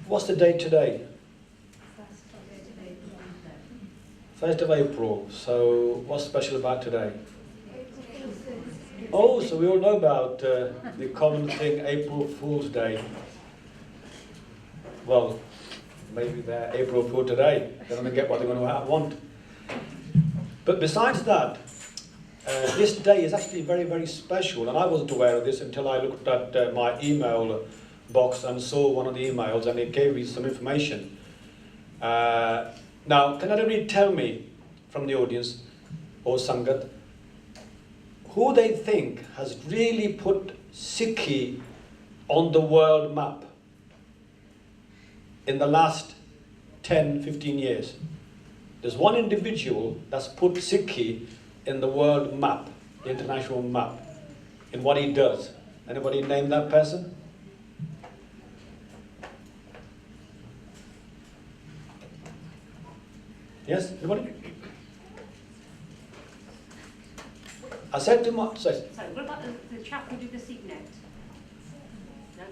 What's the date today? 1st of April. So what's special about today? Oh, so we all know about the common thing, April Fool's Day. Well, maybe they're April Fool today. They're going to get what they're going to want. But besides that, this day is actually very, very special. And I wasn't aware of this until I looked at my email box and saw one of the emails, and it gave me some information. Now, can anybody tell me from the audience or Sangat who they think has really put Sikhi on the world map in the last 10, 15 years? There's one individual that's put Sikhi in the world map, the international map, in what he does. Anybody name that person? Yes, anybody? I said to my... Sorry, what about the chap who did the signet? No?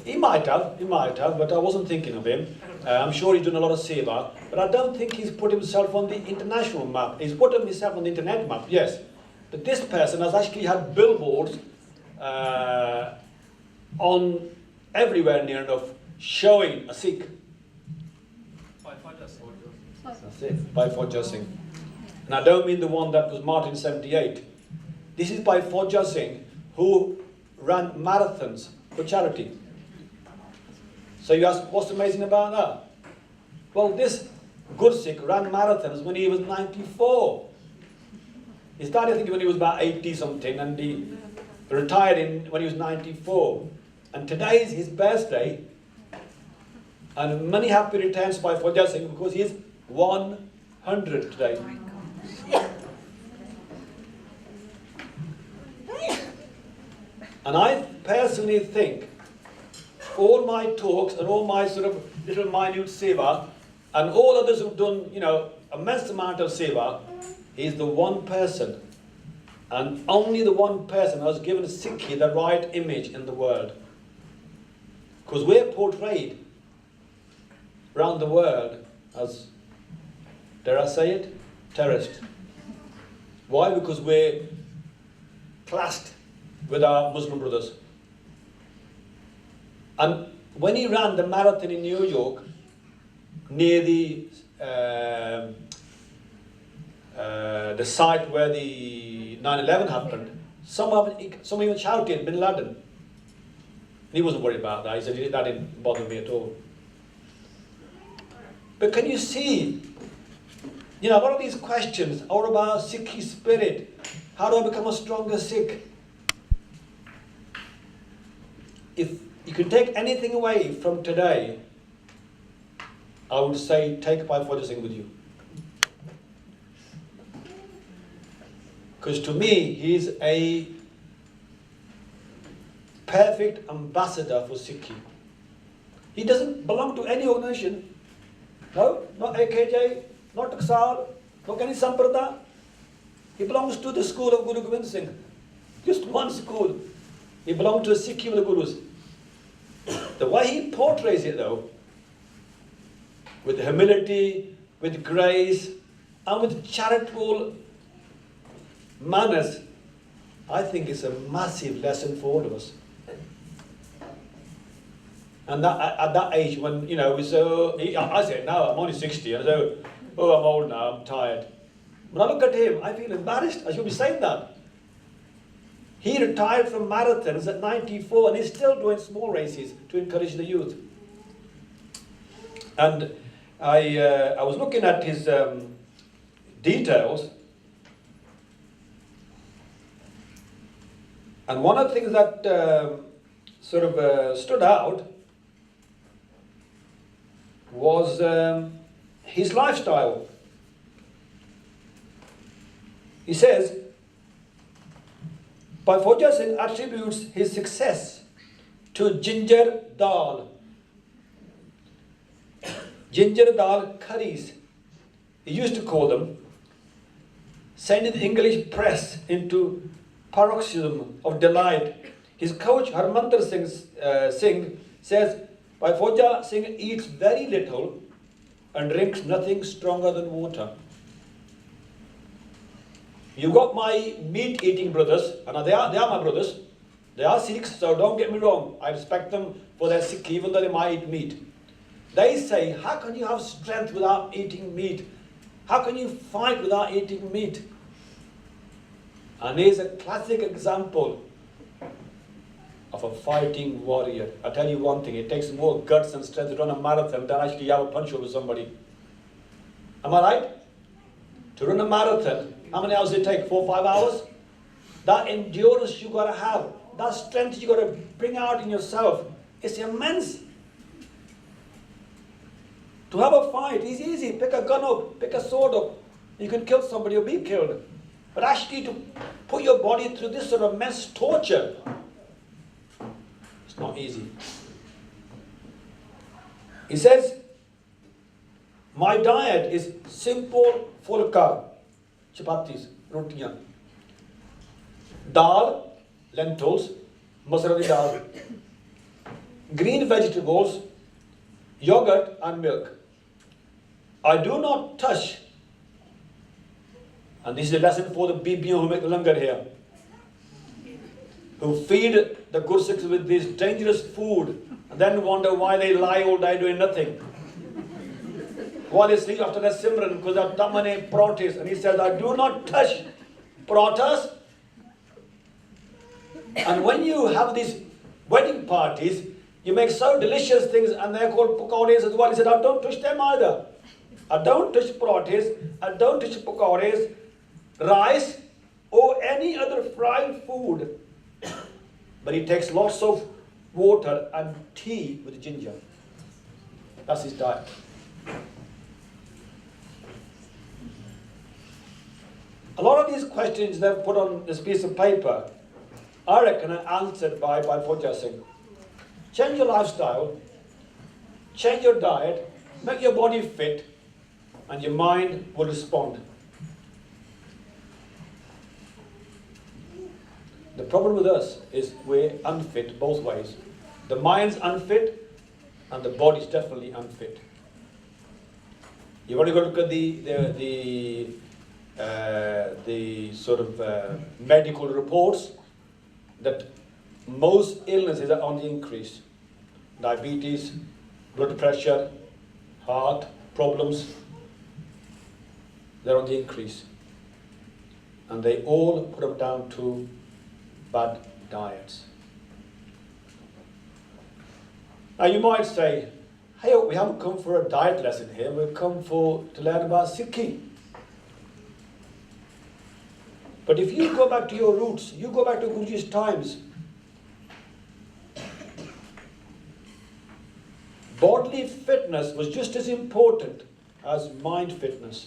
He might have, but I wasn't thinking of him. I'm sure he's doing a lot of seva, but I don't think he's put himself on the international map. He's put himself on the internet map, yes. But this person has actually had billboards on everywhere near enough showing a Sikh. That's it, Bhai Joginder. And I don't mean the one that was martyred in 78. This is Bhai Joginder who ran marathons for charity. So you ask, what's amazing about that? Well, this Gursikh ran marathons when he was 94. He started, I think, when he was about 80 something, and he retired when he was 94. And today is his birthday, and many happy returns by Joginder because he's 100 today. And I personally think all my talks and all my sort of little minute seva and all others who've done, immense amount of seva, he's the one person and only the one person who has given Sikhi the right image in the world. Because we're portrayed around the world as, dare I say it, terrorists. Why? Because we're classed with our Muslim brothers. And when he ran the marathon in New York, near the site where the 9/11 happened, some even shouted, Bin Laden. He wasn't worried about that. He said, that didn't bother me at all. But can you see, a lot of these questions are about Sikhi spirit. How do I become a stronger Sikh? If you could take anything away from today, I would say take Bhai Joginder with you. Because to me, he's a perfect ambassador for Sikhi. He doesn't belong to any organization. No, not AKJ, not Taksal, not any Samprada. He belongs to the school of Guru Gobind Singh. Just one school. He belonged to the Sikh of the Gurus. The way he portrays it though, with humility, with grace, and with charitable manners, I think it's a massive lesson for all of us. And that, at that age when, I say now I'm only 60, and I say, oh, I'm old now, I'm tired. When I look at him, I feel embarrassed. I should be saying that. He retired from marathons at 94 and he's still doing small races to encourage the youth. And I was looking at his details, and one of the things that stood out was his lifestyle. He says, Bhai Joginder attributes his success to ginger dal. Ginger dal curries, he used to call them, sending the English press into paroxysm of delight. His coach Harmantar Singh says, Bhai Fauja Singh eats very little and drinks nothing stronger than water. You've got my meat-eating brothers, and they are my brothers. They are Sikhs, so don't get me wrong. I respect them for their Sikh, even though they might eat meat. They say, how can you have strength without eating meat? How can you fight without eating meat? And here's a classic example of a fighting warrior. I tell you one thing, it takes more guts and strength to run a marathon than actually have a punch over somebody. Am I right? To run a marathon, how many hours does it take? 4 or 5 hours? That endurance you got to have, that strength you got to bring out in yourself, it's immense. To have a fight is easy. Pick a gun up, pick a sword up. You can kill somebody or be killed. But actually to put your body through this sort of immense torture, it's not easy. He says, my diet is simple fulka, chapatis, rotiyan, dal, lentils, masala di dal, green vegetables, yogurt and milk. I do not touch, and this is a lesson for the Bibiyan who make the langar here, who feed the Gursikhs with this dangerous food and then wonder why they lie all day doing nothing. While they sleep after their simran, because they have that many parathas, and he says, I do not touch parathas. And when you have these wedding parties, you make so delicious things, and they're called pakoras as well. He said, I don't touch them either. I don't touch parathas, I don't touch pakoras, rice, or any other fried food. But he takes lots of water and tea with ginger. That's his diet. A lot of these questions they've put on this piece of paper, I reckon are answered by Bhai Fauja Singh. Change your lifestyle, change your diet, make your body fit, and your mind will respond. The problem with us is we're unfit both ways. The mind's unfit, and the body's definitely unfit. You've only got to look at the sort of medical reports that most illnesses are on the increase. Diabetes, blood pressure, heart problems, they're on the increase. And they all put them down to bad diets. Now you might say, hey, we haven't come for a diet lesson here, we've come to learn about Sikhi. But if you go back to your roots, you go back to Guruji's times, bodily fitness was just as important as mind fitness.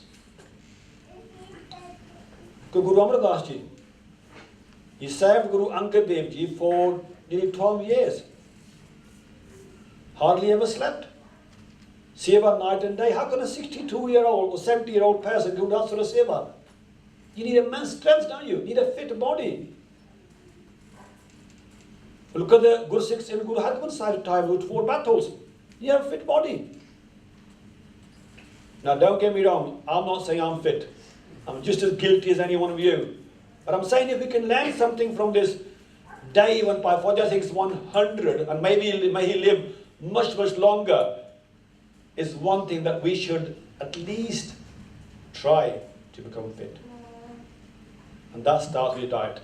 Guru Amar Das Ji, he served Guru Angad Dev Ji for nearly 12 years. Hardly ever slept. Seva night and day. How can a 62-year-old or 70-year-old person do that sort of seva? You need immense strength, don't you? You need a fit body. Look at the Gursikhs in Guru Hargobind Sahib's time with 4 battles. You have a fit body. Now don't get me wrong, I'm not saying I'm fit. I'm just as guilty as any one of you. But I'm saying if we can learn something from this day when Bhai Fauja Singh is 100, and maybe may he live much, much longer, is one thing that we should at least try to become fit. And that starts with diet.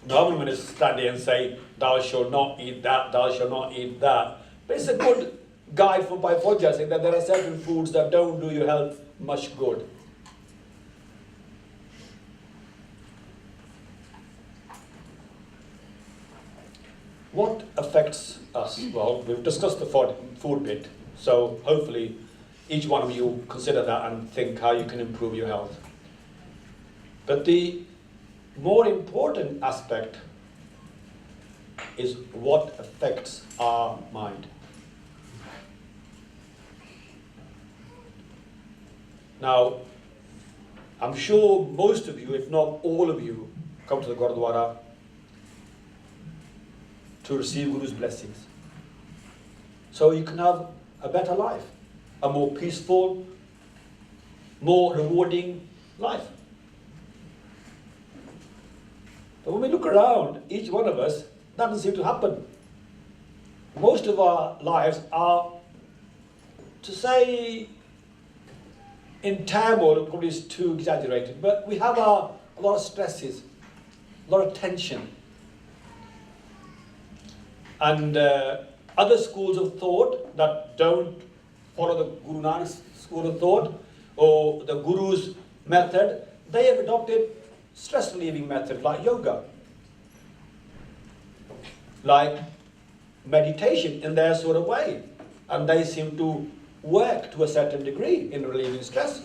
No, I'm going to stand here and say, thou shalt not eat that, thou shalt not eat that. But it's a good guide from Bhai Fauja Singh that there are certain foods that don't do your health much good. What affects us? Well, we've discussed the food bit, so hopefully each one of you consider that and think how you can improve your health. But the more important aspect is what affects our mind. Now, I'm sure most of you, if not all of you, come to the Gurdwara to receive Guru's blessings. so you can have a better life, a more peaceful, more rewarding life. But when we look around, each one of us, that doesn't seem to happen. Most of our lives are, to say in turmoil, probably is too exaggerated, but we have a lot of stresses, a lot of tension. And other schools of thought that don't follow the Guru Nanak's school of thought or the Guru's method, they have adopted stress relieving methods like yoga, like meditation in their sort of way, and they seem to work to a certain degree in relieving stress.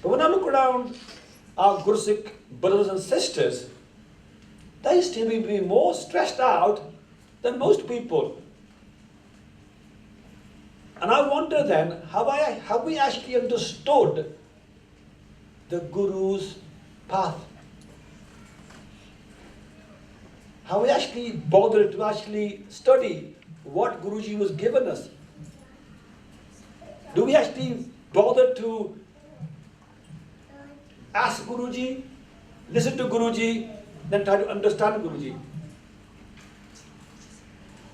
But when I look around our Gursikh brothers and sisters, they seem to be more stressed out than most people. And I wonder then, have we actually understood the Guru's path? Have we actually bothered to actually study what Guruji was given us? Do we actually bother to ask Guruji, listen to Guruji, then try to understand Guruji?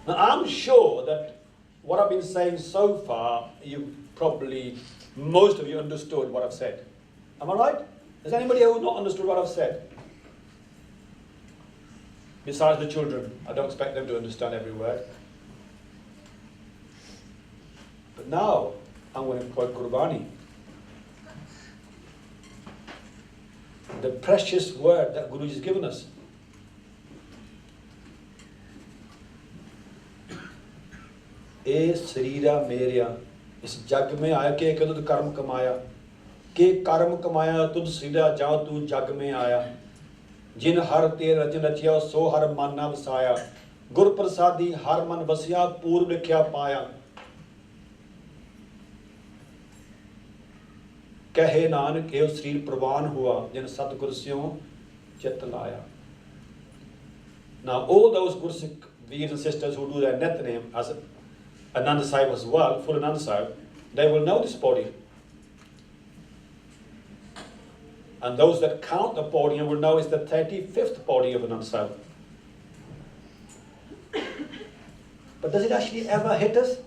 Now, I'm sure that what I've been saying so far, most of you understood what I've said. Am I right? Is anybody who not understood what I've said? Besides the children, I don't expect them to understand every word. But now, I'm going to quote Gurbani. The precious word that Guruji has given us. ए शरीरा मेरिया इस जग में आया के तुद कर्म कमाया के कर्म कमाया तुद शरीरा जाओ तू जग में आया जिन हर ते रचन रचिया सो हर मन न वसाया गुर प्रसादी हर मन वसिया पूर्व लिखिया पाया कहे नानक एव शरीर प्रवान हुआ जिन सतगुर स्यों चित लाया. Now all those Gursikh Veers and sisters who do their Nitnem as Ananda Sahib as well, full Ananda Sahib, they will know this body. And those that count the body will know it's the 35th body of Ananda Sahib. But does it actually ever hit us?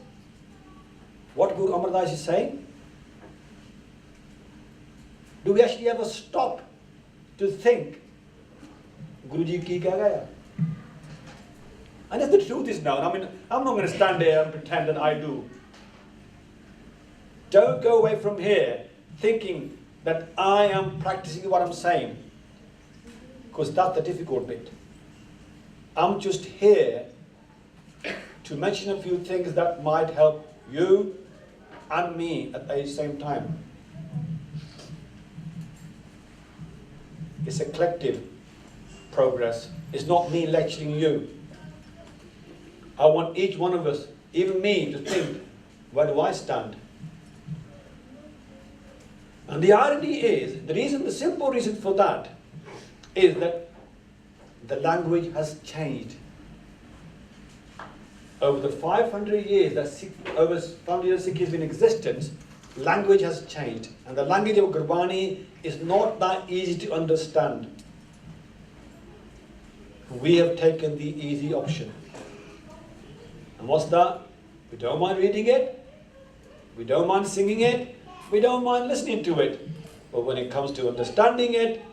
What Guru Amar Das is saying? Do we actually ever stop to think, Guruji ki kya gaya? And if the truth is known, I'm not going to stand there and pretend that I do. Don't go away from here thinking that I am practicing what I'm saying, because that's the difficult bit. I'm just here to mention a few things that might help you and me at the same time. It's a collective progress. It's not me lecturing you. I want each one of us, even me, to think, where do I stand? And the irony is, the simple reason for that is that the language has changed. Over the 500 years that Sikhism is in existence, language has changed. And the language of Gurbani is not that easy to understand. We have taken the easy option. And what's that? We don't mind reading it, we don't mind singing it, we don't mind listening to it. But when it comes to understanding it,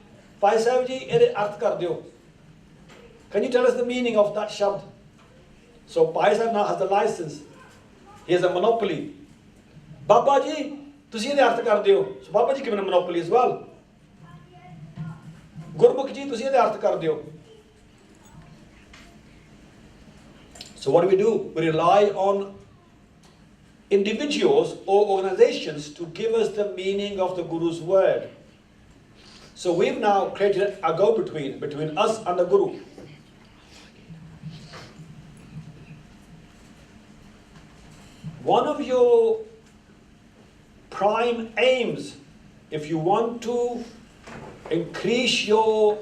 Bhai Sahib ji, ede arth kar diyo. Can you tell us the meaning of that shabd? So Bhai Sahib now has the license. He has a monopoly. Baba ji, tusi ede arth kar diyo. So Baba ji given a monopoly as well. Gurmukh ji, tusi ede arth kar diyo. So what do? We rely on individuals or organizations to give us the meaning of the Guru's word. So we've now created a go-between between us and the Guru. One of your prime aims, if you want to increase your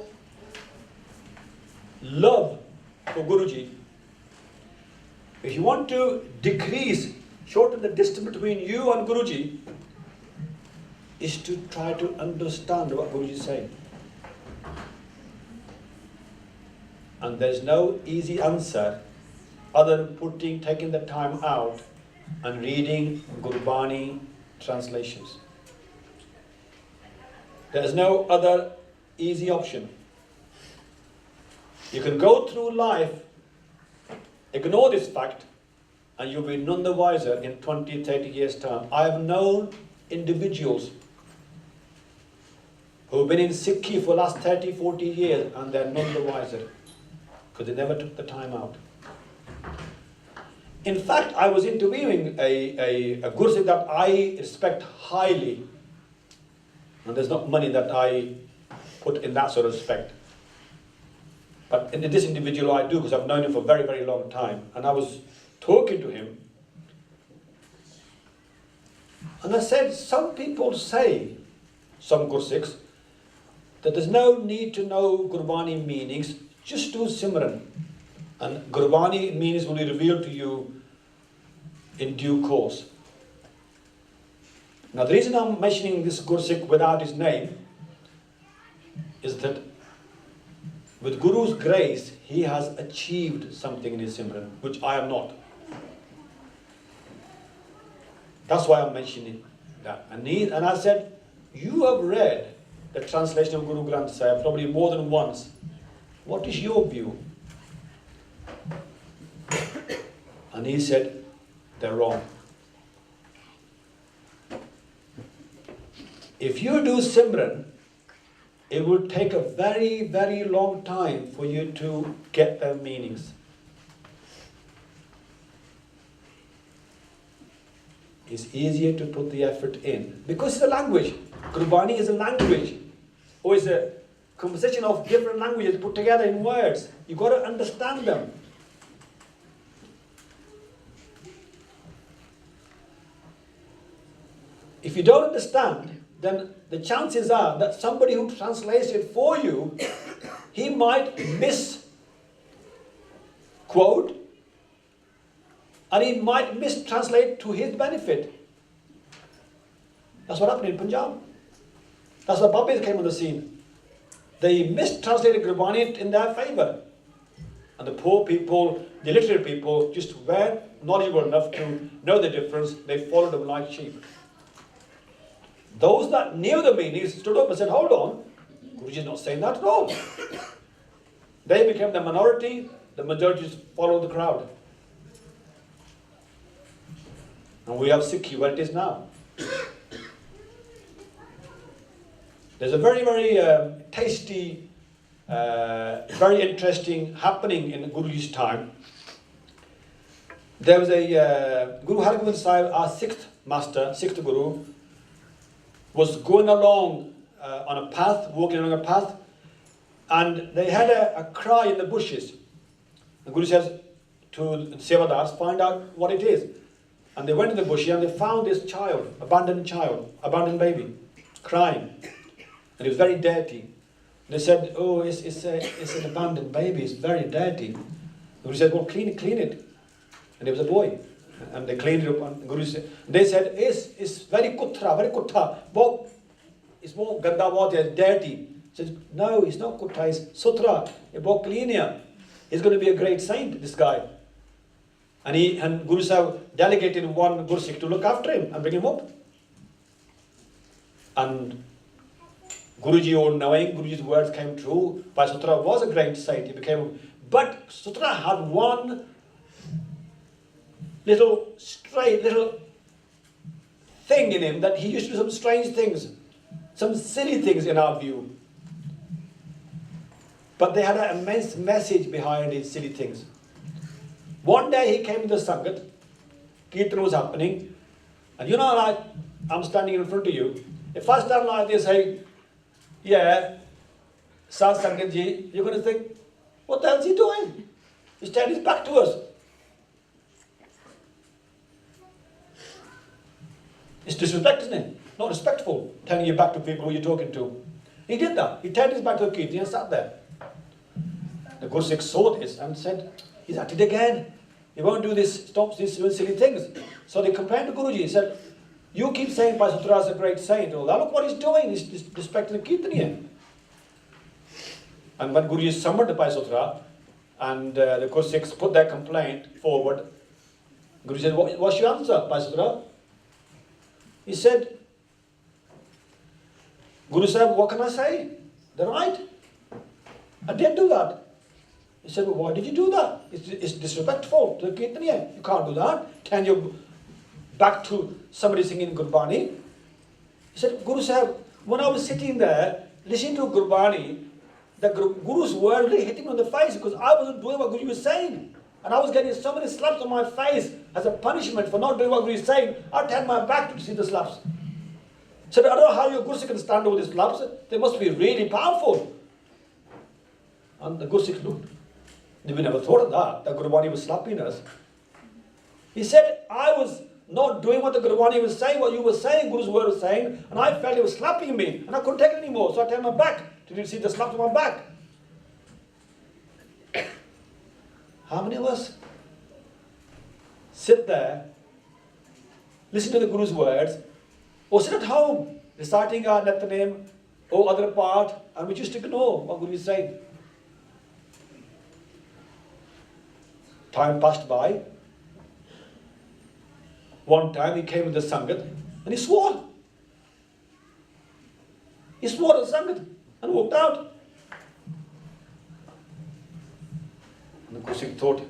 love for Guruji, if you want to decrease, shorten the distance between you and Guruji, is to try to understand what Guruji is saying. And there's no easy answer other than taking the time out and reading Gurbani translations. There's no other easy option. You can go through life, ignore this fact, and you'll be none the wiser in 20, 30 years' time. I have known individuals who've been in Sikhi for the last 30, 40 years, and they're none the wiser, because they never took the time out. In fact, I was interviewing a Gursikh that I respect highly, and there's not money that I put in that sort of respect. But in this individual I do, because I've known him for a very, very long time. And I was talking to him, and I said, some people say, some Gursikhs, that there's no need to know Gurbani meanings, just do Simran. And Gurbani meanings will be revealed to you in due course. Now the reason I'm mentioning this Gursikh without his name is that with Guru's grace, he has achieved something in his Simran, which I am not. That's why I'm mentioning that. And I said, you have read the translation of Guru Granth Sahib probably more than once. What is your view? And he said, they're wrong. If you do Simran, it will take a very, very long time for you to get their meanings. It's easier to put the effort in. Because it's a language. Gurbani is a language. Or it's a composition of different languages put together in words. You've got to understand them. If you don't understand, then the chances are that somebody who translates it for you, he might misquote, and he might mistranslate to his benefit. That's what happened in Punjab. That's why Babis came on the scene. They mistranslated Gurbani in their favour. And the poor people, the illiterate people, just weren't knowledgeable enough to know the difference. They followed them like sheep. Those that knew the meanings stood up and said, hold on, Guruji is not saying that at all. They became the minority, the majority just followed the crowd. And we have Sikhi where it is now. There's a very, very tasty, very interesting happening in Guruji's time. There was a Guru Hargobind Sahib, our sixth master, sixth Guru, was going along on a path, walking along a path, and they had a cry in the bushes. The Guru says to the Sevadars, find out what it is. And they went to the bushes and they found this child, abandoned baby, crying. And he was very dirty. They said, oh, it's an abandoned baby, it's very dirty. The Guru said, well, clean it. And it was a boy. And they cleaned it up. And Guru said, they said, it's very kutha. It's more ganda, it's dirty. He says, no, it's not kutha, it's sutra. It's more clean here. He's going to be a great saint, this guy. And Guru Sahib delegated one Gursikh to look after him and bring him up. And Guruji, all knowing, Guruji's words came true. Bhai Sutra was a great saint. He became, but Sutra had one little thing in him that he used to do some strange things, some silly things in our view. But they had an immense message behind these silly things. One day he came to the Sangat, Kirtan was happening, and you know, like, I'm standing in front of you. If I stand like this, say, yeah, Sat Sangat Ji, you're going to think, what the hell is he doing? He's turned his back to us. It's disrespect, isn't it? Not respectful, turning your back to people who you're talking to. He did that. He turned his back to the Kirtan and sat there. The Gursikh saw this and said, he's at it again. He won't do this, stops these silly things. So they complained to Guruji. He said, you keep saying Bhai Sutra is a great saint. Oh, look what he's doing. He's disrespecting the Kirtaniya. And when Guruji summoned Bhai Sutra, and the Gursikhs put their complaint forward, Guruji said, what's your answer, Bhai Sutra? He said, Guru Sahib, what can I say? They're right. I did do that. He said, well, why did you do that? It's disrespectful to the Kirtaniya. You can't do that. Turn your back to somebody singing Gurbani. He said, Guru Sahib, when I was sitting there listening to Gurbani, the Guru's word really hit me on the face because I wasn't doing what Guru was saying. And I was getting so many slaps on my face as a punishment for not doing what Guru was saying. I turned my back to see the slaps. He said, I don't know how your Gursikhs can stand over these slaps. They must be really powerful. And the Gursikhs looked. We never thought of that Gurbani was slapping us. He said, I was not doing what the Gurbani was saying, what you were saying, Guru's word was saying, and I felt it was slapping me, and I couldn't take it anymore, so I turned my back to see the slaps on my back. How many of us sit there, listen to the Guru's words, or sit at home, reciting our Netanem, or other part, and we just ignore what Guru is saying? Time passed by. One time he came with the Sangat and he swore. He swore at the Sangat and walked out. And the Gursikh thought,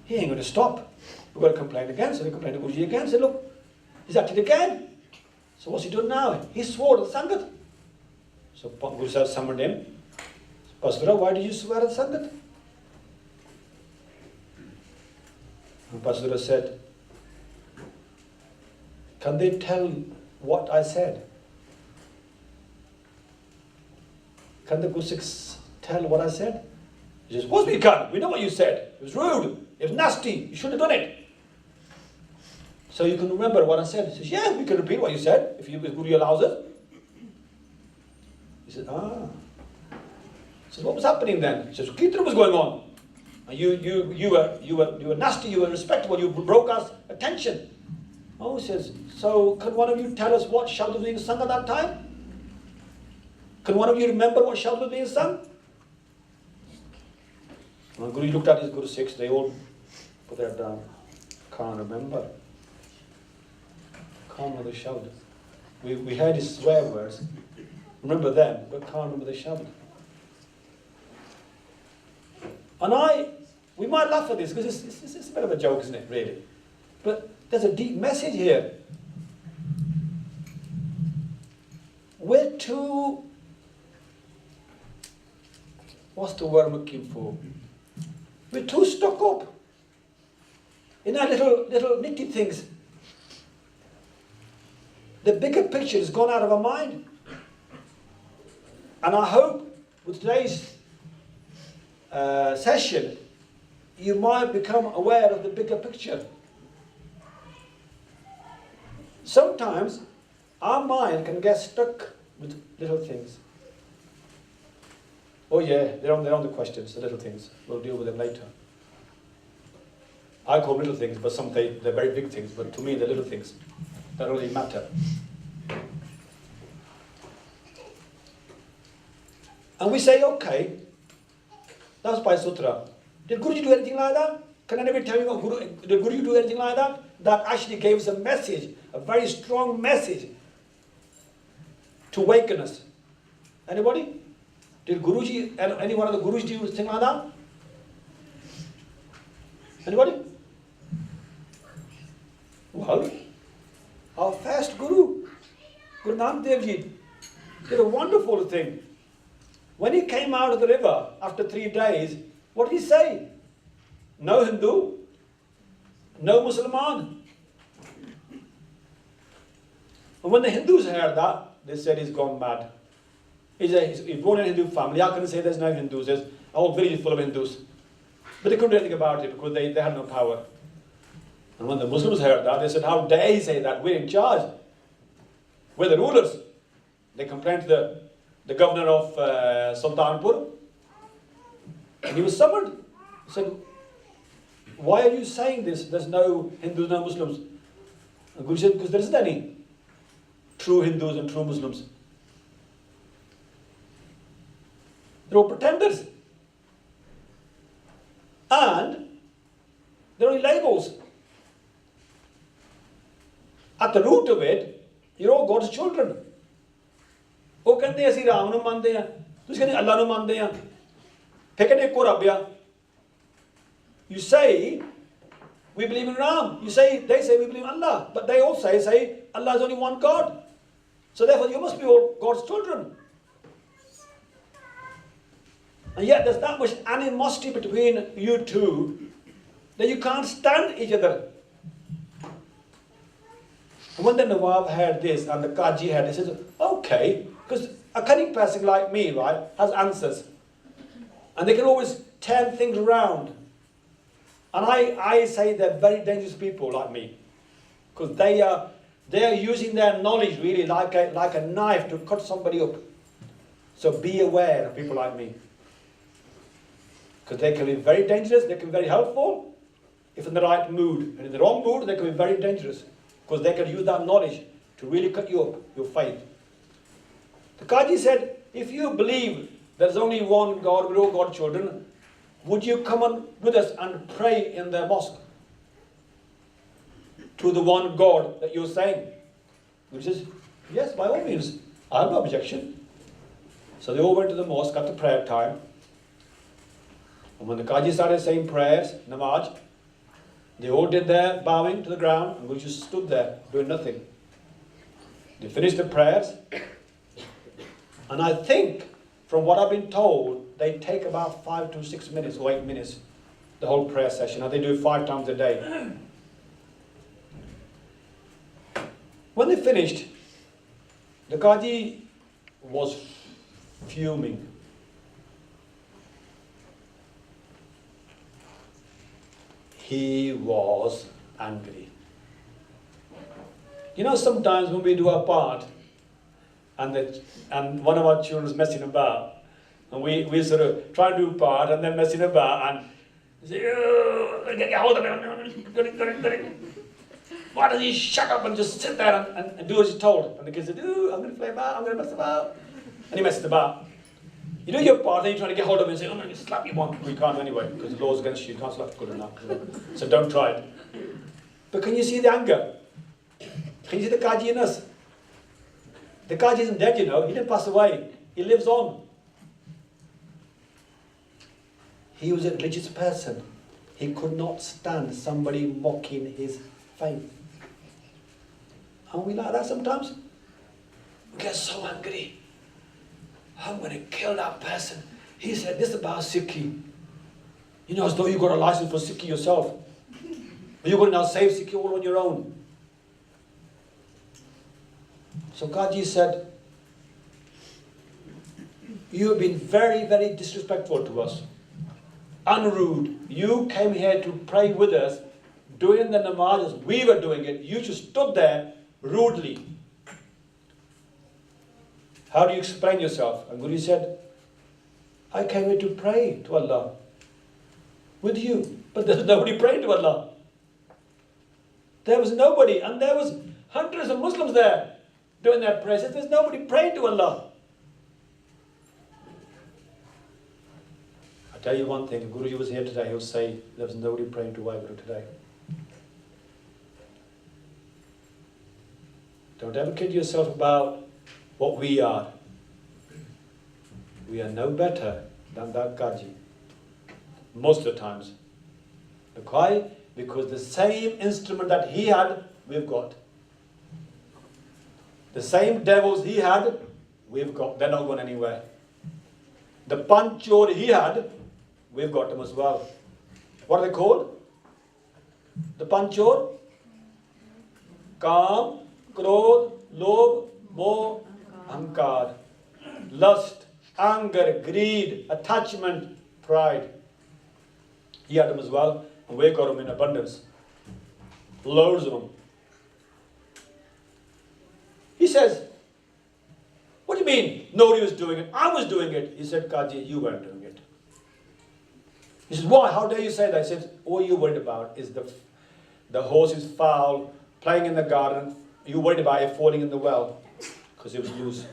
he ain't going to stop. We're going to complain again. So they complained to Guruji again. Said, look, he's acted again. So what's he doing now? He swore at the Sangat. So Guru Sahib summoned him. Pastora, why did you swear at the Sangat? And Pastora said, can they tell what I said? Can the Gursikhs tell what I said? He says, of course we can. We know what you said. It was rude. It was nasty. You shouldn't have done it. So you can remember what I said. He says, yeah, we can repeat what you said if Guru allows it. He said, ah. He says, what was happening then? He says, Kirtan was going on. And you were nasty, you were respectable, you broke us attention. Oh, he says, so can one of you tell us what Shabd was being sung at that time? Can one of you remember what Shabd was being sung? When Guru looked at his Gursikhs, they all put their head down. Can't remember. Can't remember the Shabd. We heard his swear words. Remember them, but can't remember the Shabd. And we might laugh at this because it's a bit of a joke, isn't it, really? But there's a deep message here. We're too, what's the word I'm looking for? We're too stuck up in our little nitty things. The bigger picture has gone out of our mind. And I hope with today's session, you might become aware of the bigger picture. Sometimes our mind can get stuck with little things. Oh yeah, they're on the questions, the little things. We'll deal with them later. I call little things, but some they're very big things, but to me they're little things that really matter. And we say, okay, that's Bhai Sutra. Did Guruji do anything like that? Can anybody tell me did Guruji do anything like that? That actually gave us a message, a very strong message to awaken us. Anybody? Did Guruji, any one of the Gurus do anything like that? Anybody? Well, our first Guru, Guru Nanak Dev Ji, did a wonderful thing. When he came out of the river after 3 days, what did he say? No Hindu, no Musliman. And when the Hindus heard that, they said he's gone mad. He's born in a Hindu family. How can he say there's no Hindus? There's a whole village full of Hindus. But they couldn't do anything about it because they had no power. And when the Muslims heard that, they said, how dare he say that? We're in charge. We're the rulers. They complained to the governor of Sultanpur. And he was summoned. He said, why are you saying this? There's no Hindus, no Muslims. And Guru said, because there isn't any true Hindus and true Muslims. They're all pretenders. And they're only labels. At the root of it, you're all God's children. ਉਹ ਕਹਿੰਦੇ ਅਸੀਂ ਰਾਮ ਨੂੰ ਮੰਨਦੇ ਆ, ਤੁਸੀਂ ਕਹਿੰਦੇ ਅੱਲਾ ਨੂੰ ਮੰਨਦੇ ਆ, ਫਿਰ ਕਹਿੰਦੇ ਇੱਕੋ ਰੱਬ ਆ. You say, we believe in Ram. You say, they say we believe in Allah. But they all say Allah is only one God. So therefore you must be all God's children. And yet there's that much animosity between you two that you can't stand each other. And when the Nawab heard this and the Qaji heard this, he said, okay, because a cunning person like me, right, has answers. And they can always turn things around. And I say they're very dangerous people like me. Because they are using their knowledge really like a knife to cut somebody up. So be aware of people like me. Because they can be very dangerous, they can be very helpful if in the right mood. And in the wrong mood, they can be very dangerous. Because they can use that knowledge to really cut you up, your faith. The Qaji said, if you believe there's only one God, we're all God's children, would you come on with us and pray in the mosque to the one God that you're saying? He says, yes, by all means. I have no objection. So they all went to the mosque at the prayer time. And when the Qaji started saying prayers, namaz, they all did their bowing to the ground and we just stood there doing nothing. They finished the prayers. And I think, from what I've been told, they take about 5 to 6 minutes or 8 minutes, the whole prayer session. And they do it 5 times a day. When they finished, the Qaji was fuming. He was angry. You know, sometimes when we do our part, and one of our children is messing about, and we sort of try to do part and then messing about and say, oh, get hold of him. Why does he shut up and just sit there and do as he's told? And the kids say, oh, I'm going to play about, I'm going to mess about. And he messes about. You do your part, then you're trying to get hold of him and say, oh, I'm going to slap you one. We can't anyway, because the law's against you. You can't slap good enough. So don't try it. But can you see the anger? Can you see the Qaji in us? The Qaji isn't dead, you know. He didn't pass away. He lives on. He was a religious person. He could not stand somebody mocking his faith. Aren't we like that sometimes? We get so angry. I'm going to kill that person. He said this about Sikhi. You know, as though you got a license for Sikhi yourself. You're going to now save Sikhi all on your own. So Qaji said, you have been very, very disrespectful to us. Unrude. You came here to pray with us, doing the namaz as we were doing it. You just stood there rudely. How do you explain yourself? And Guru said, I came here to pray to Allah with you. But there's nobody praying to Allah. There was nobody. And there was hundreds of Muslims there doing their prayers. There's nobody praying to Allah. I tell you one thing, if Guruji was here today, he'll say, there's nobody praying to Waheguru today. Don't ever kid yourself about what we are. We are no better than that Qaji. Most of the times. Why? Because the same instrument that he had, we've got. The same devils he had, we've got. They're not going anywhere. The panchor he had, we've got them as well. What are they called? The panchor? Kam, Krodh, Lobh, Moh, Ahankar. Lust, anger, greed, attachment, pride. He had them as well, and we got them in abundance. Loads of them. He says, what do you mean? Nobody was doing it. I was doing it. He said, Qaji, you weren't doing it. He says, why? How dare you say that? He says, all you're worried about is the horse is foul, playing in the garden. You're worried about it falling in the well because it was loose.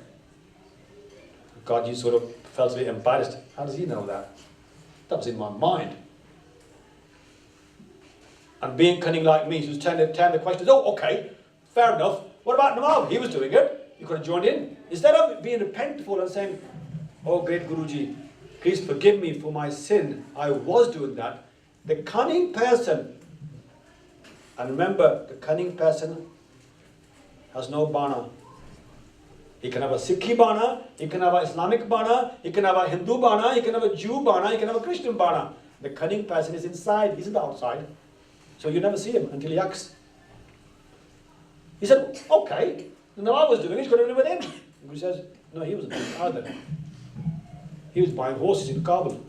God, you sort of felt a bit embarrassed. How does he know that? That was in my mind. And being cunning like me, he was turning the questions. Oh, okay, fair enough. What about Nawab? He was doing it. You could have joined in. Instead of being repentful and saying, oh, great Guruji, please forgive me for my sin. I was doing that. The cunning person, and remember, the cunning person has no bana. He can have a Sikhi bana, he can have an Islamic bana, he can have a Hindu bana, he can have a Jew bana, he can have a Christian bana. The cunning person is inside, he's not outside. So you never see him until he acts. He said, okay, no, I was doing it, he's got to live with him. And Guru says, no, he wasn't doing it either. He was buying horses in Kabul.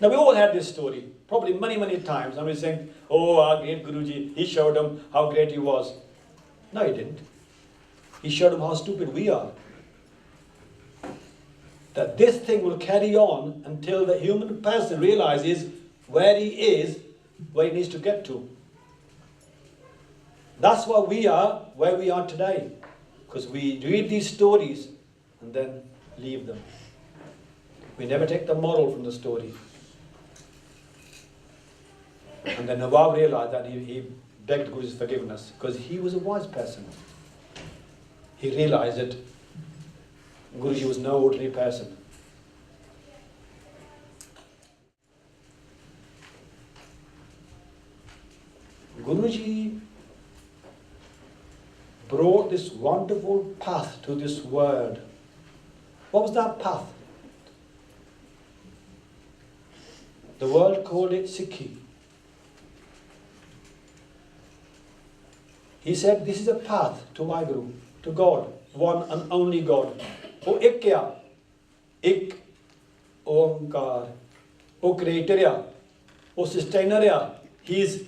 Now we all had this story, probably many, many times. And we're saying, oh, our great Guruji, he showed them how great he was. No, he didn't. He showed them how stupid we are. That this thing will carry on until the human person realizes where he is, where he needs to get to. That's why we are where we are today. Because we read these stories and then leave them. We never take the moral from the story. And then Nawab realized that he begged Guru's forgiveness because he was a wise person. He realized that Guruji was no ordinary person. Guruji brought this wonderful path to this world. What was that path? The world called it Sikhi. He said, this is a path to my Guru, to God, one and only God. O Ikya, Ik, Omkar, O Creator, O Sustainer, He is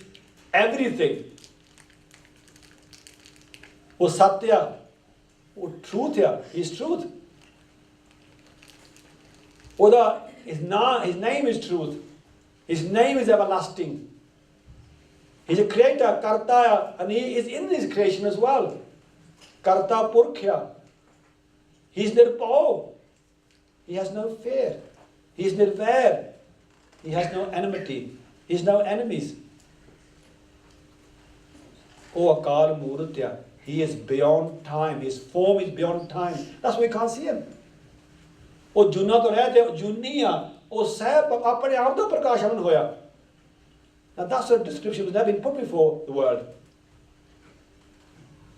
everything. O Satya, O Truth, He is truth. His name is truth. His name is everlasting. He's a creator, Karta, and he is in his creation as well. Karta Purkhya. He's Nirpao. He has no fear. He's Nirvair. He has no enmity. He has no enemies. O Akal Murtya. He is beyond time. His form is beyond time. That's why we can't see him. O Junna to rehte, Junniya. O Sahib apne aap da prakashavan hoya. Now that sort of description was never been put before the world.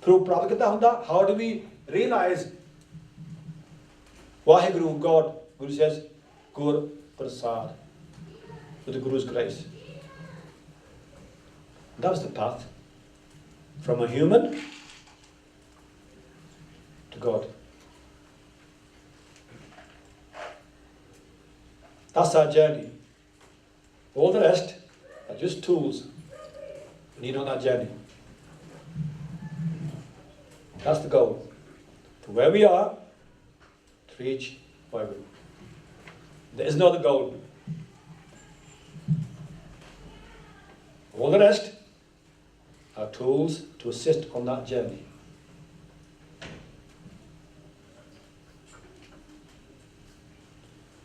Through Prabhakata, how do we realize Vaheguru, God? Guru says, Gur Prasad, with the Guru's grace. That was the path from a human to God. That's our journey. All the rest are just tools we need on that journey. That's the goal. From where we are to reach Vaheguru. There is no other goal. All the rest are tools to assist on that journey.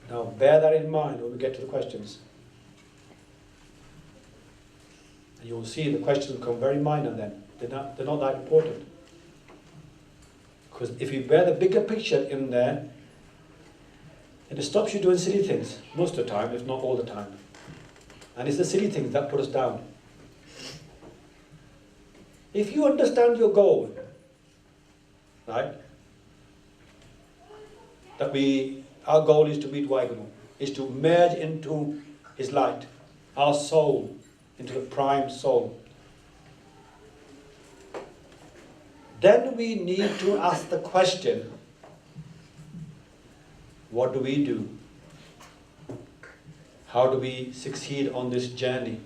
Now bear that in mind when we get to the questions. And you'll see the questions become very minor then. They're not that important. Because if you bear the bigger picture in there, it stops you doing silly things most of the time, if not all the time. And it's the silly things that put us down. If you understand your goal, right? Our goal is to meet Vaheguru, is to merge into his light, our soul, into the prime soul. Then we need to ask the question, what do we do? How do we succeed on this journey?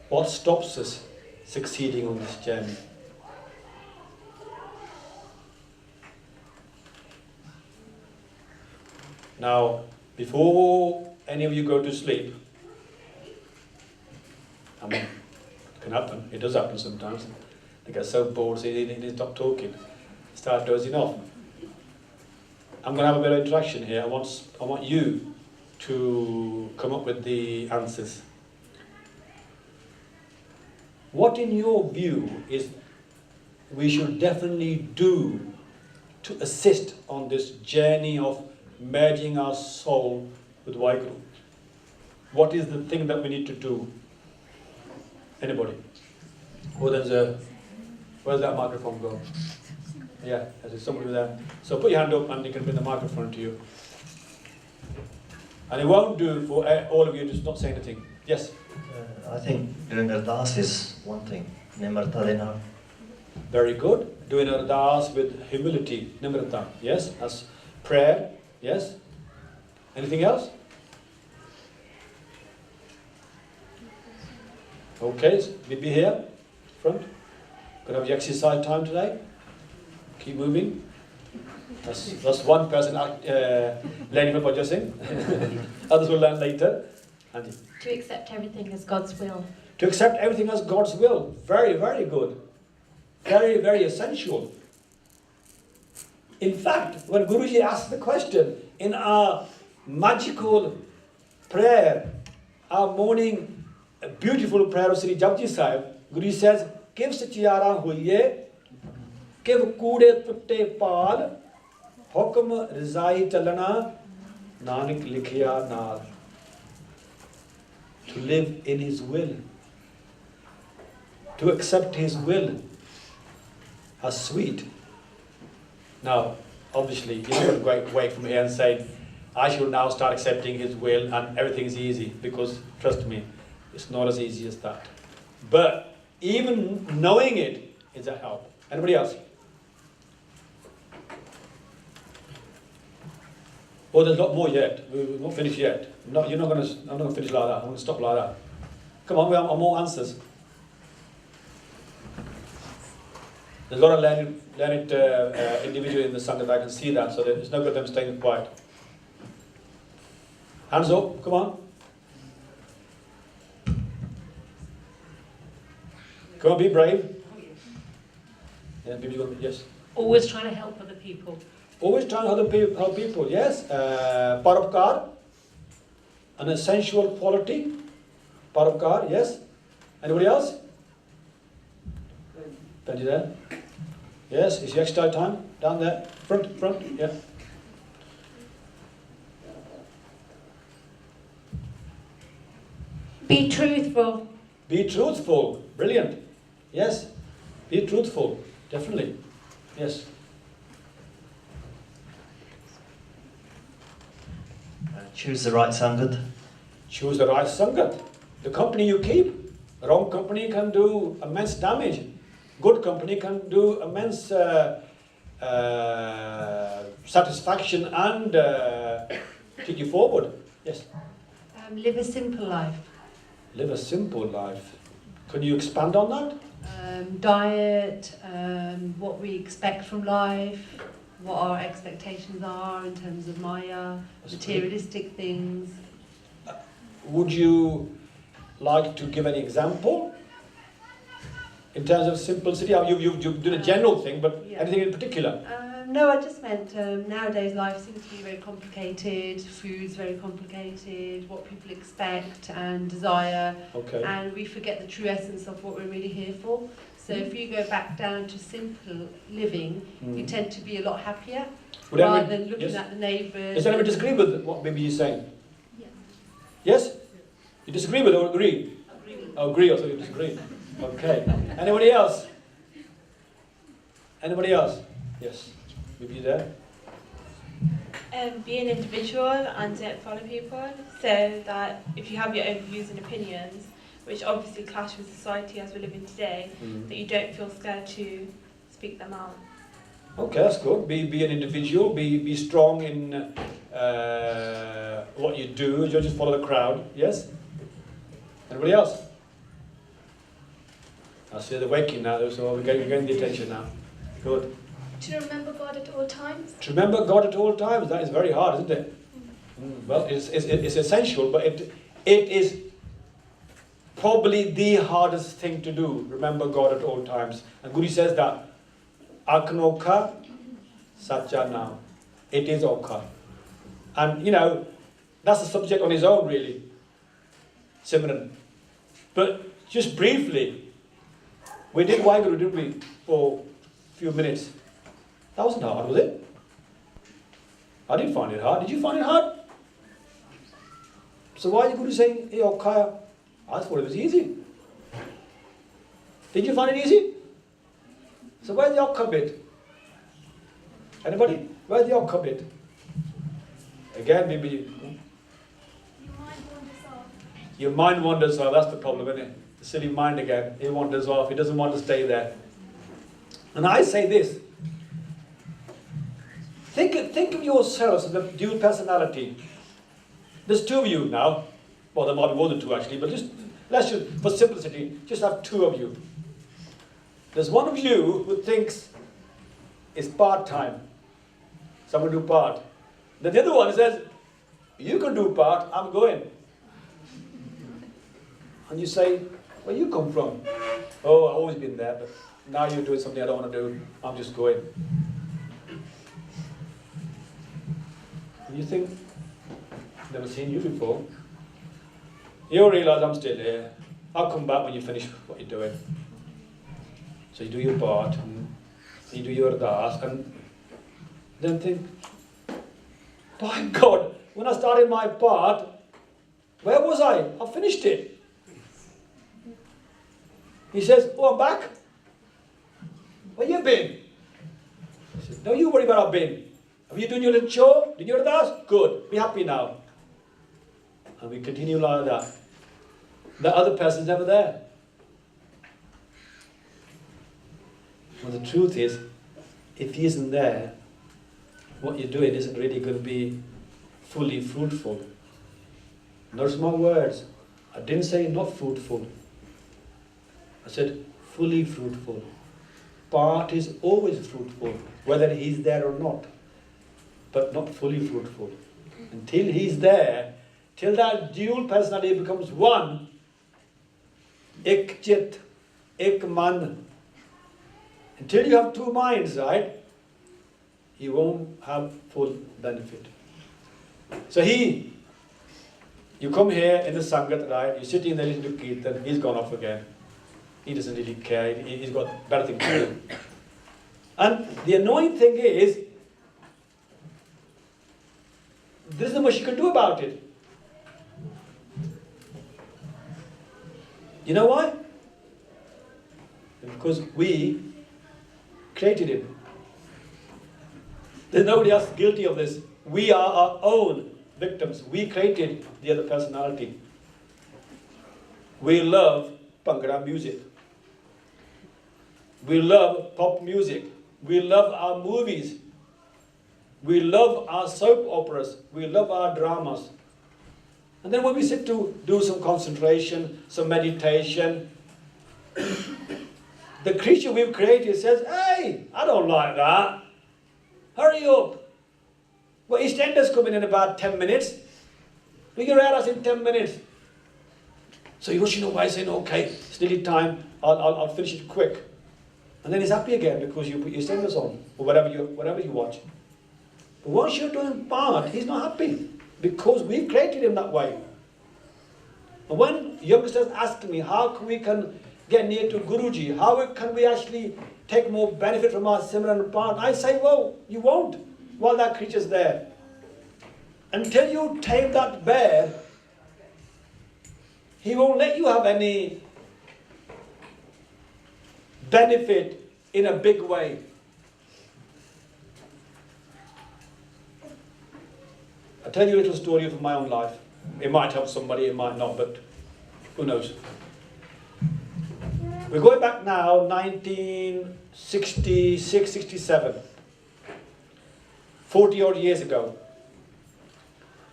What stops us succeeding on this journey? Now, before any of you go to sleep, I mean, it can happen, it does happen sometimes. They get so bored, so they stop talking, start dozing off. I'm going to have a bit of interaction here. I want you to come up with the answers. What in your view is we should definitely do to assist on this journey of merging our soul with Vaheguru? What is the thing that we need to do? Anybody? Oh, where's that microphone go? Yeah, there's somebody there. So put your hand up and you can bring the microphone to you. And it won't do for all of you to not say anything. Yes? I think doing ardas is one thing. Nimrata dena. Very good. Doing ardas with humility. Nimrata. Yes? That's prayer. Yes? Anything else? Okay, so Bibi here, front. Gonna have your exercise time today. Keep moving. That's one person learning from Bhai Joginder SIngh. Others will learn later. Andy. To accept everything as God's will. To accept everything as God's will. Very, very good. Very, very essential. In fact, when Guruji asked the question in our magical prayer, our morning beautiful prayer of Sri Japji Sahib, Guruji says, Kiv sachiara huiye, kiv kude tutte paal, hukm rizai chalana, nanak likhiya naal. To live in his will. To accept his will. How sweet. Now, obviously, you're not going to go away from here and say, I should now start accepting his will and everything's easy, because trust me, it's not as easy as that. But even knowing it is a help. Anybody else? Oh, there's a lot more yet. We're not finished yet. No, I'm not going to finish like that. I'm going to stop like that. Come on, we have more answers. There's a lot of learned individuals in the Sangha that I can see that, so there's no good them staying quiet. Hands up, come on. Come on, be brave. Yeah, yes. Always trying to help other people. Always trying to help people, yes. Paropkar, an essential quality. Paropkar, yes. Anybody else? Benji there? Yes, it's your extra time. Down there. Front, yeah. Be truthful. Be truthful. Brilliant. Yes. Be truthful. Definitely. Yes. Choose the right sangat. Choose the right sangat. The company you keep. The wrong company can do immense damage. Good company can do immense satisfaction and take you forward. Yes. Live a simple life. Live a simple life. Can you expand on that? Diet, what we expect from life, what our expectations are in terms of Maya, materialistic things. Would you like to give an example? In terms of simplicity, you've done a general thing, but Yeah. anything in particular? No, I just meant nowadays life seems to be very complicated, food's very complicated, what people expect and desire, Okay. and we forget the true essence of what we're really here for. So if you go back down to simple living, you tend to be a lot happier, Would rather anyone- than looking yes. at the neighbours. Does anyone disagree with what maybe you're saying? Yeah. Yes? You disagree with or agree? Agree, or so you disagree. Okay. Anybody else? Anybody else? Yes. Maybe you there? Be an individual and don't follow people, so that if you have your own views and opinions, which obviously clash with society as we're living today, that you don't feel scared to speak them out. Okay, that's good. Be an individual. Be strong in what you do. You just follow the crowd. Yes. Anybody else? I see they're waking now, so we're getting the attention now. Good. To remember God at all times. To remember God at all times. That is very hard, isn't it? Well, it's essential, but it is probably the hardest thing to do. Remember God at all times. And Guru says that, Aknokha Satya Nam. It is Okha. And, you know, that's a subject on his own, really. Simran. But just briefly, we did Waheguru, didn't we, for a few minutes. That wasn't hard, was it? I didn't find it hard. Did you find it hard? So why are you Guru saying, hey, Okha? I thought it was easy. Did you find it easy? So where's the Okha bit? Anybody? Where's the Okha bit? Again, maybe... Your mind wanders off, that's the problem, isn't it? The silly mind again, it wanders off, it doesn't want to stay there. And I say this, think of yourselves as a dual personality. There's two of you now, well there might be more than two actually, but let's just, for simplicity, just have two of you. There's one of you who thinks it's part-time, someone do part. Then the other one says, you can do part, I'm going. And you say, where you come from? Oh, I've always been there, but now you're doing something I don't want to do. I'm just going. And you think, never seen you before. You realise I'm still here. I'll come back when you finish what you're doing. So you do your part, and you do your ardas, and then think, by God, when I started my part, where was I? I finished it. He says, oh, I'm back. Where you been? He says, don't you worry about I've been. Have you done your little chore? Did your ardas? Good. Be happy now. And we continue like that. The other person's never there. Well, the truth is, if he isn't there, what you're doing isn't really going to be fully fruitful. Notice my words. I didn't say not fruitful. I said fully fruitful. Part is always fruitful, whether he's there or not, but not fully fruitful. Until he's there, till that dual personality becomes one, ek chit, ek man. Until you have two minds, right, you won't have full benefit. So you come here in the Sangat, right, you're sitting there listening to Kirtan, he's gone off again. He doesn't really care, he's got better things to do. And the annoying thing is, there isn't much you can do about it. You know why? Because we created him. There's nobody else guilty of this. We are our own victims. We created the other personality. We love Bhangra music. We love pop music. We love our movies. We love our soap operas. We love our dramas. And then when we sit to do some concentration, some meditation, the creature we've created says, hey, I don't like that. Hurry up. Well, EastEnders coming in about 10 minutes. Do your errors in 10 minutes. So you're rushing away saying, okay, it's nearly time, I'll finish it quick. And then he's happy again because you put your EastEnders on, or whatever you watch. But once you're doing part, he's not happy because we created him that way. And when youngsters ask me how we can get near to Guruji, how can we actually take more benefit from our Simran part, I say, well, you won't while that creature's there. Until you tame that bear, he won't let you have any benefit in a big way. I'll tell you a little story from my own life. It might help somebody, it might not, but who knows. We're going back now, 1966, 67. 40 odd years ago.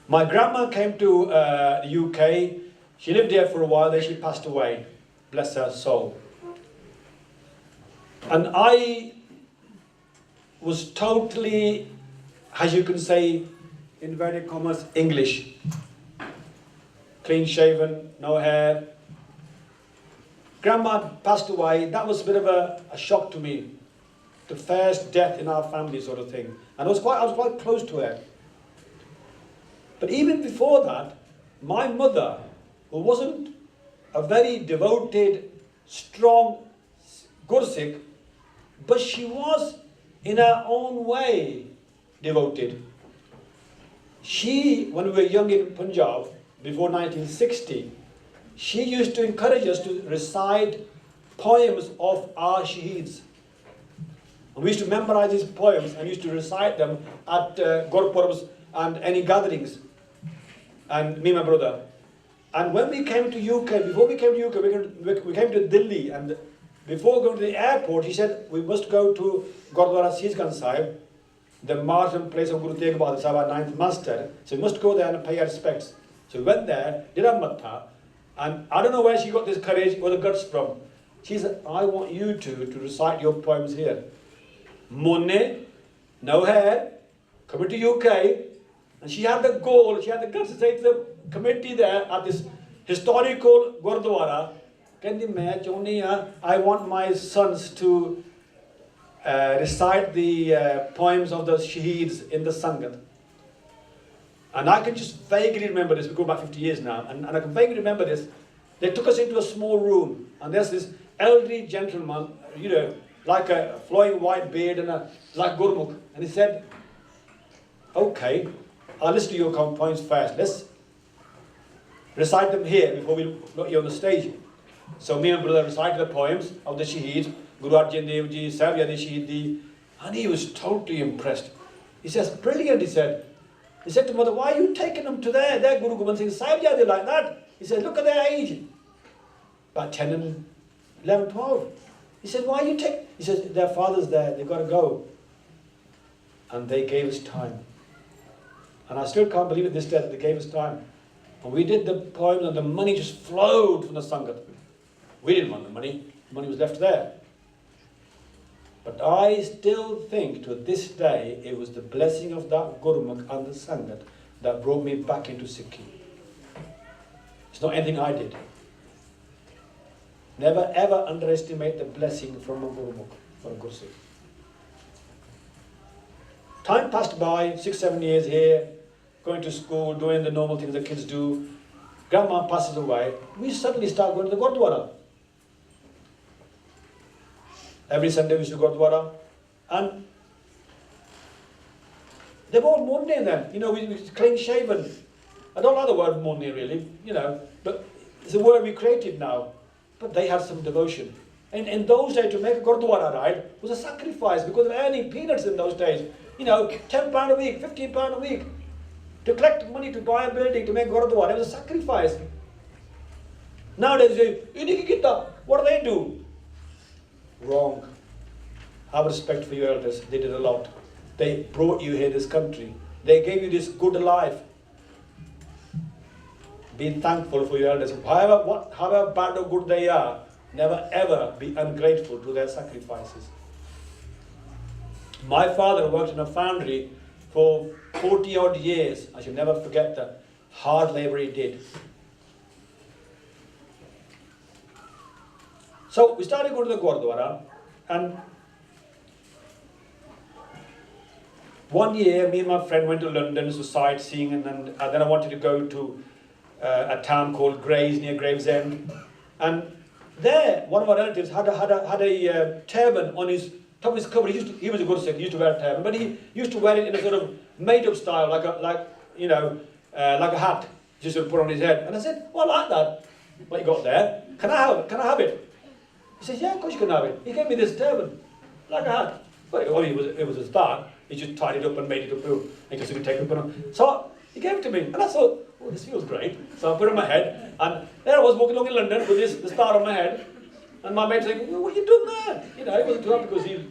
My grandma came to the UK. She lived here for a while, then she passed away. Bless her soul. And I was totally, as you can say, inverted commas, English. Clean shaven, no hair. Grandma passed away. That was a bit of a shock to me. The first death in our family sort of thing. And I was quite close to her. But even before that, my mother, who wasn't a very devoted, strong Gursikh, but she was in her own way devoted. She, when we were young in Punjab, before 1960, she used to encourage us to recite poems of our shaheeds. And we used to memorize these poems and used to recite them at Gurpurabs and any gatherings. And me and my brother. And when we came to UK, before we came to UK, we came to Delhi, and before going to the airport, he said, we must go to Gurdwara Sikhism Sahib, the martyrdom place of Guru Tegh Bahadur Sahib, our ninth master. So we must go there and pay our respects. So we went there, did our matha, and I don't know where she got this courage or the guts from. She said, I want you to recite your poems here. Monne, no hair, coming to UK, and she had the goal, she had the guts to say to the committee there at this historical Gurdwara, I want my sons to recite the poems of the shaheeds in the Sangat. And I can just vaguely remember this, we go back 50 years now, and I can vaguely remember this. They took us into a small room, and there's this elderly gentleman, you know, like a flowing white beard and a like Gurmukh, and he said, okay, I'll listen to your poems first. Let's recite them here before we put you on the stage. So me and brother recited the poems of the shaheeds, Guru Arjan Dev Ji, Sahib Yadi Shaheed, and he was totally impressed. He says, brilliant, he said. He said to mother, why are you taking them to their Guru Gobind Singh Sahib Yadi like that? He said, look at their age. About 10 and 11, 12. He said, why are you taking? He says, their father's there, they've got to go. And they gave us time. And I still can't believe it this day that they gave us time. And we did the poems and the money just flowed from the Sangat. We didn't want the money was left there. But I still think to this day it was the blessing of that Gurmukh and the Sangat that brought me back into Sikhi. It's not anything I did. Never ever underestimate the blessing from a Gurmukh or a Gursikh. Time passed by, 6-7 years here, going to school, doing the normal things that kids do. Grandma passes away. We suddenly start going to the Gurdwara. Every Sunday we used to go to Gurdwara. And they were all Monday then. You know, we clean shaven. I don't like the word Monday really, you know, but it's a word we created now. But they had some devotion. And in those days, to make a Gurdwara ride was a sacrifice because of earning peanuts in those days. You know, £10 a week, £15 a week. To collect money to buy a building, to make Gurdwara, it was a sacrifice. Nowadays, they say, what do they do? Wrong. Have respect for your elders. They did a lot. They brought you here, this country. They gave you this good life. Be thankful for your elders. However bad or good they are, never ever be ungrateful to their sacrifices. My father worked in a foundry for 40 odd years. I shall never forget the hard labor he did. So we started going to the Gurdwara, and one year me and my friend went to London to sightseeing, and then I wanted to go to a town called Grays near Gravesend, and there one of our relatives had a turban on his top of his cover. He was a Gursikh, he used to wear a turban, but he used to wear it in a sort of made-up style, like a hat, just sort of put on his head. And I said, "Oh, I like that. What you got there? Can I have it? Can I have it?" He said, "Yeah, of course you can have it." He gave me this turban, like a hat. But it was a start. He just tied it up and made it up. I guess you could take it on. So he gave it to me, and I thought, "Oh, this feels great." So I put it on my head, and there I was walking along in London with the star on my head. And my mate saying, "Well, what are you doing there?" You know, he wasn't too happy because he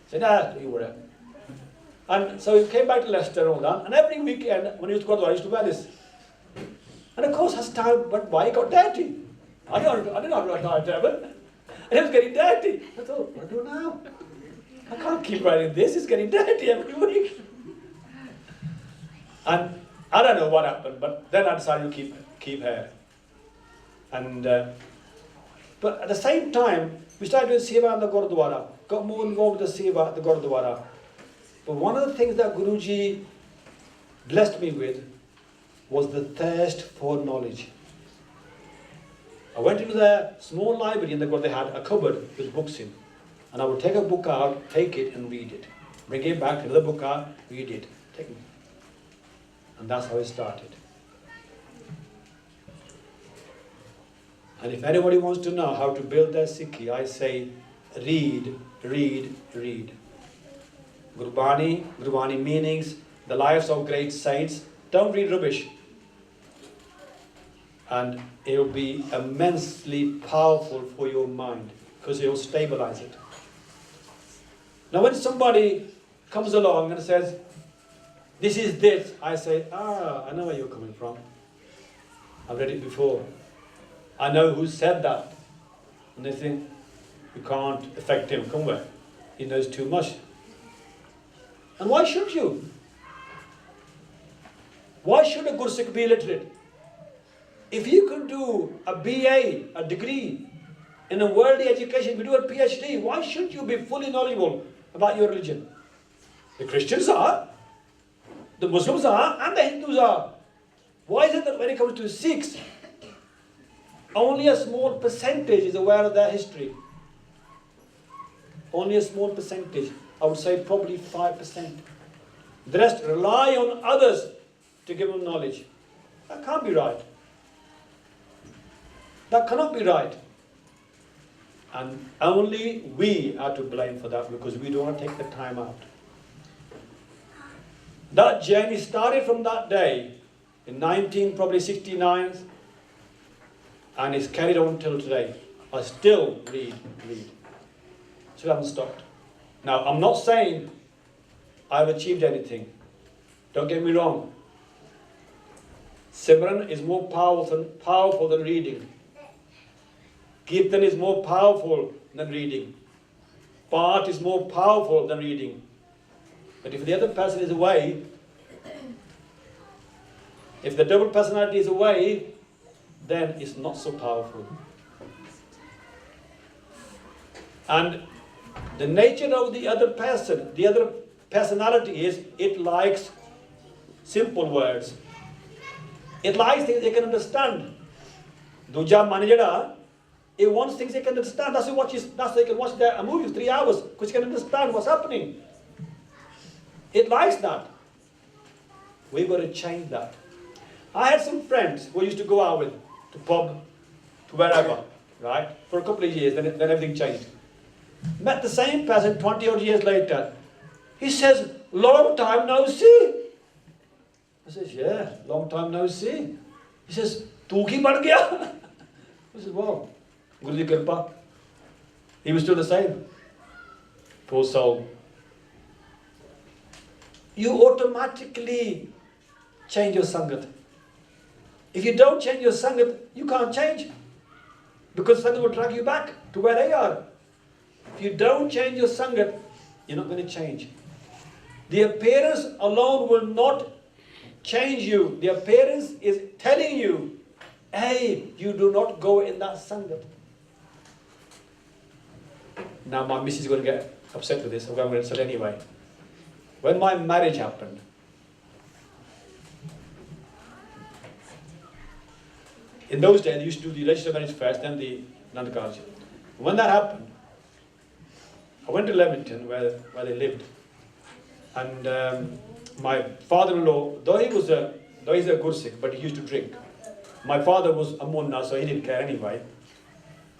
said, "Nah, don't you worry." And so he came back to Leicester and all that. And every weekend, when he used to go to I used to wear this. And of course, as time went by, it got dirty. I didn't know how to tie a turban. And it was getting dirty. I thought, what do I do now? I can't keep wearing this. It's getting dirty every week. And I don't know what happened, but then I decided to keep hair. And but at the same time, we started doing seva in the Gurdwara, got more involved with the seva at the Gurdwara. But one of the things that Guruji blessed me with was the thirst for knowledge. I went into the small library in the Gurdwara, they had a cupboard with books in. And I would take a book out, take it and read it. Bring it back, another book out, read it. Take it. And that's how it started. And if anybody wants to know how to build their Sikhi, I say, read, read, read. Gurbani meanings, the lives of great saints. Don't read rubbish. And it will be immensely powerful for your mind because it will stabilize it. Now when somebody comes along and says, this is this, I say, I know where you're coming from. I've read it before. I know who said that. And they think, you can't affect him, come where? He knows too much. And why should you? Why should a Gursikh be illiterate? If you can do a BA, a degree, in a worldly education, you do a PhD, why shouldn't you be fully knowledgeable about your religion? The Christians are, the Muslims are, and the Hindus are. Why is it that when it comes to Sikhs, only a small percentage is aware of their history? Only a small percentage. I would say probably 5%. The rest rely on others to give them knowledge. That can't be right. That cannot be right. And only we are to blame for that because we do not take the time out. That journey started from that day in 1969 and it's carried on till today. I still read. Still haven't stopped. Now, I'm not saying I've achieved anything. Don't get me wrong. Simran is more powerful than reading. Kirtan is more powerful than reading. Part is more powerful than reading. But if the other person is away, if the double personality is away, then it's not so powerful. And the nature of the other person, the other personality is, it likes simple words. It likes things they can understand. Duja manjada, it wants things they can understand. That's why they can watch a movie for 3 hours, because you can understand what's happening. It likes that. We've got to change that. I had some friends who I used to go out with, to pub, to wherever, right? For a couple of years, then everything changed. Met the same person 20 odd years later. He says, long time no see. I says, yeah, long time no see. He says, tu ki bad gaya? I said, well, Guru Ji Kirpa. He was still the same. Poor soul. You automatically change your sangat. If you don't change your sangat, you can't change. Because sangat will drag you back to where they are. If you don't change your sangat, you're not going to change. The appearance alone will not change you. The appearance is telling you, hey, you do not go in that sangat. Now my missus is going to get upset with this, so I'm going to say it anyway. When my marriage happened, in those days they used to do the registered marriage first, then the Nandakarja. When that happened, I went to Leamington where they lived, and my father-in-law, though he's a Gursikh, but he used to drink. My father was a Munna, so he didn't care anyway.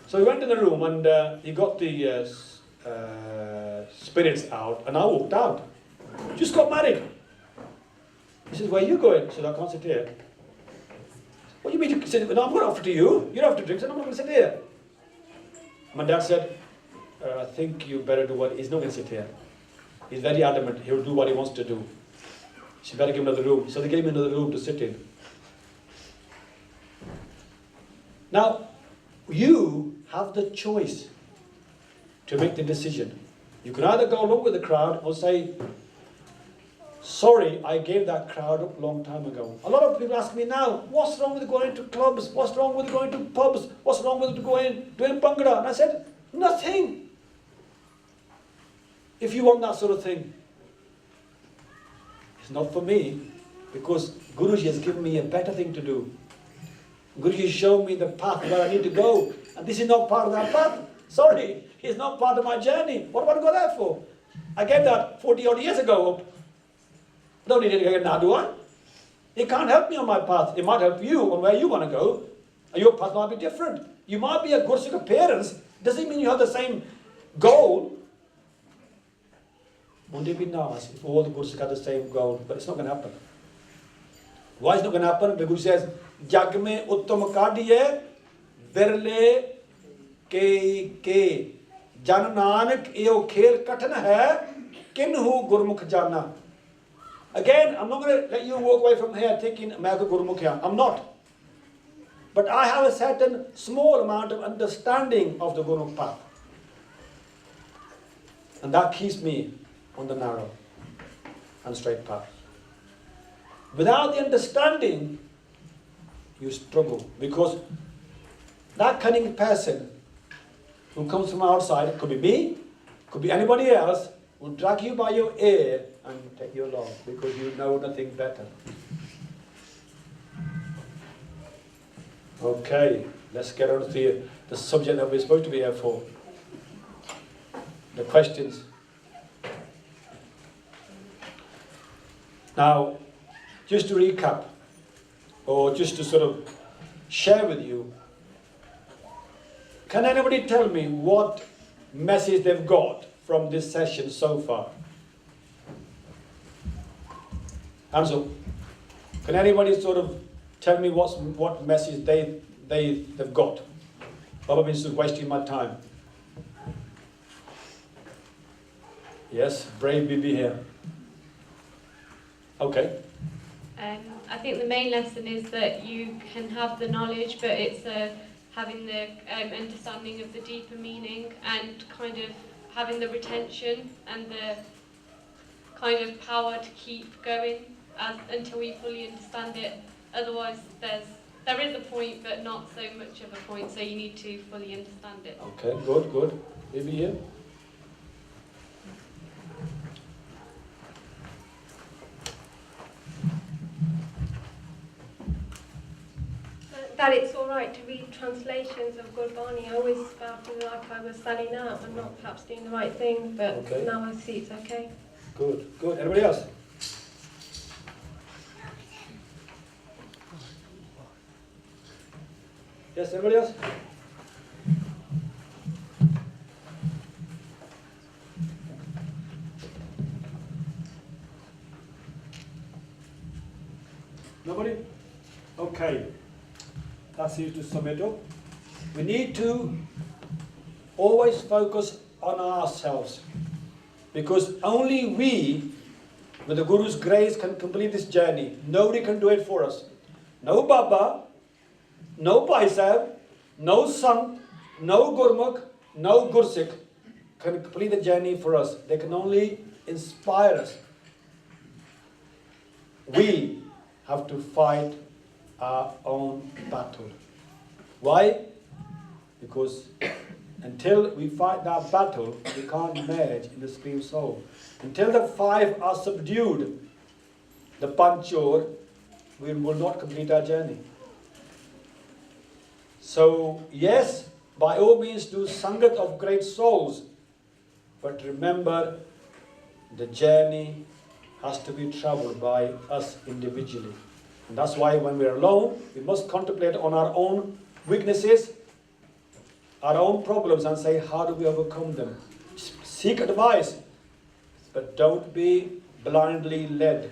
So he went in the room and he got the spirits out, and I walked out. Just got married. He says, where are you going? I said, I can't sit here. What do you mean? He said, no, I'm going to offer to you. You don't have to drink. I said, I'm not going to sit here. My dad said, I think you better do what, he's not going to sit here. He's very adamant, he'll do what he wants to do. So you better give him another room. So they gave him another room to sit in. Now, you have the choice to make the decision. You can either go along with the crowd or say, Sorry, I gave that crowd up a long time ago. A lot of people ask me now, what's wrong with going to clubs? What's wrong with going to pubs? What's wrong with doing bhangra? And I said, nothing. If you want that sort of thing, it's not for me, because Guruji has given me a better thing to do. Guruji has shown me the path where I need to go, and this is not part of that path. Sorry, it's not part of my journey. What am I going to go there for? I gave that 40 odd years ago up. I don't need to get now, do I? It can't help me on my path. It might help you on where you want to go. And your path might be different. You might be a Gursikh appearance. Doesn't mean you have the same goal. Wouldn't it be nice if all the Gursikhs had the same goal? But it's not going to happen. Why is it not going to happen? Because Guru says, Jag mein uttam kaadiye virle ke Jan Nanak eo khel kathan hai kinhu gurmukh jana. Again, I'm not going to let you walk away from here thinking, I'm not. But I have a certain small amount of understanding of the Gurmukh path. And that keeps me on the narrow and straight path. Without the understanding, you struggle. Because that cunning person who comes from outside, could be me, could be anybody else, will drag you by your ear and take you along because you know nothing better. Okay, let's get on to the subject that we're supposed to be here for. The questions. Now, just to recap, or just to sort of share with you, can anybody tell me what message they've got from this session so far? Hands up. Can anybody sort of tell me what message they've got? Baba means wasting my time. Yes, brave Bibi here. Okay. I think the main lesson is that you can have the knowledge, but it's having the understanding of the deeper meaning and kind of having the retention and the kind of power to keep going until we fully understand it. Otherwise, there is a point, but not so much of a point, so you need to fully understand it. Okay, good. Maybe here. That it's all right to read translations of Gurbani. I always felt like I was selling out and not perhaps doing the right thing, but Okay. now I see it's okay. Good. Anybody else? Yes, anybody else? Nobody? Okay. That's easy to sum it up. We need to always focus on ourselves, because only we, with the Guru's grace, can complete this journey. Nobody can do it for us. No Baba, no Bhai Sahib, no Sant, no Gurmukh, no Gursikh can complete the journey for us. They can only inspire us. We have to fight our own battle. Why? Because until we fight that battle, we can't merge in the Supreme Soul. Until the five are subdued, the Panchor, we will not complete our journey. So, yes, by all means do Sangat of great souls, but remember, the journey has to be travelled by us individually. And that's why when we're alone, we must contemplate on our own weaknesses, our own problems, and say, how do we overcome them? Seek advice, but don't be blindly led